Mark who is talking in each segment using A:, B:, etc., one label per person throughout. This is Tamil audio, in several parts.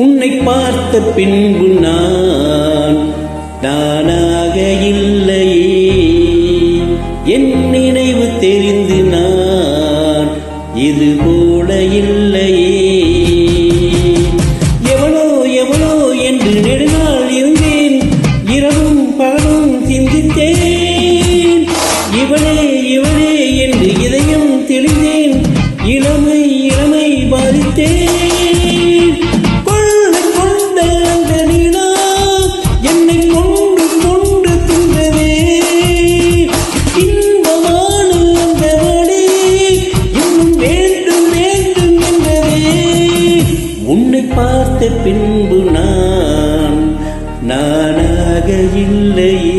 A: உன்னை பார்த்த பின்பு நான் நானாக இல்லையே, என் நினைவு தெரிந்து நான் இது போல இல்லையே. எவனோ எவனோ என்று நெடுநாள் இருந்தேன், இரவும் பகலும் சிந்தித்தேன். இவனே இவனே என்று இதயம் தெளிந்தேன், இளமை இளமை பாதித்தேன். உன்னை பார்த்த பின்பு நான் நானாக இல்லையே.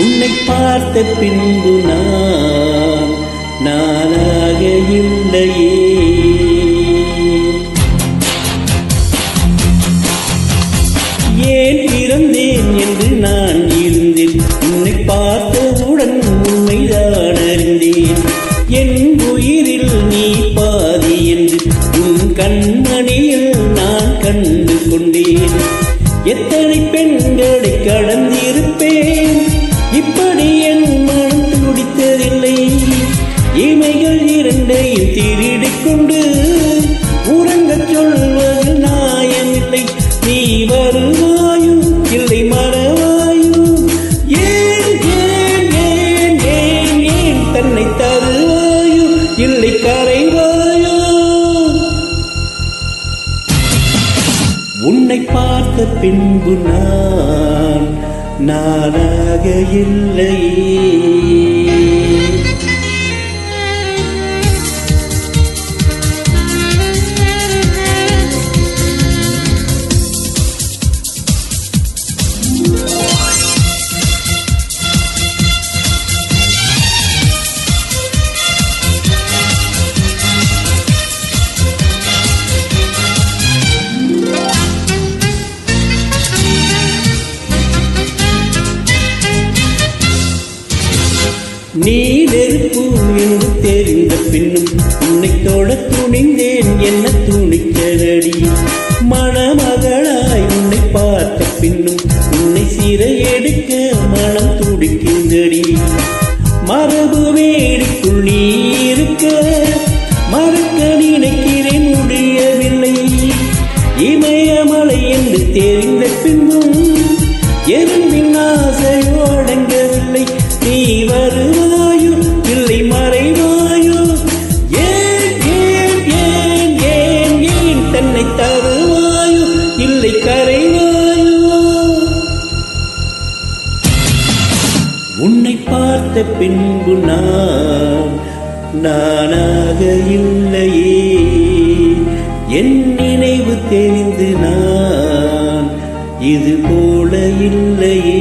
A: உன்னை பார்த்த பின்பு நான் நானாக இல்லையே. ஏன் பிறந்தேன் என்று நான் இருந்தேன், உன்னை பார்த்தவுடன் உண்மைதான் அறிந்தேன். என் உயிரில் நீ பாதி என்று உன் கண்மணியில் நான் கண்டு கொண்டேன். எத்தனை பெண்களை கடந்திருப்பேன், இப்படி என் மனம் துடித்ததில்லை. இமைகள் இரண்டையும் திருடிக் கொண்டு உறங்கச் சொல்வது நியாயமில்லை. நீ வருவாயோ இல்லை மறவாயோ, ஏன் ஏன் ஏன் ஏன் ஏன் தன்னை தருவாயோ இல்லை கரைவாயோ. உன்னை பார்த்த பின்பு நான் நானாக இல்லையே. நீ நெருப்பு என்று தெரிந்த பின்னும் உன்னை தொட துணிந்தேன், என்ன துணிக்கரடி. மணமகளாய் உன்னை பார்த்த பின்னும் உன்னை சிறை எடுக்க மனம் துடிக்கின்றடி. மரபு வேடிக்குள் நீ இருக்க மறக்க நினைக்கிறேன், முடியவில்லை. இமயமலை என்று தெரிந்த பின்னும் எறும்பின் ஆசையோ அடங்கவில்லை. நீ வருவாயோ இல்லை மறைவாயோ, ஏன் ஏன் ஏன் ஏன் ஏன் தன்னை தருவாயோ இல்லை கரைவாயோ. உன்னை பார்த்த பின்பு நான் நானாக இல்லையே. என் நினைவு தெரிந்து நான் இது போல இல்லையே.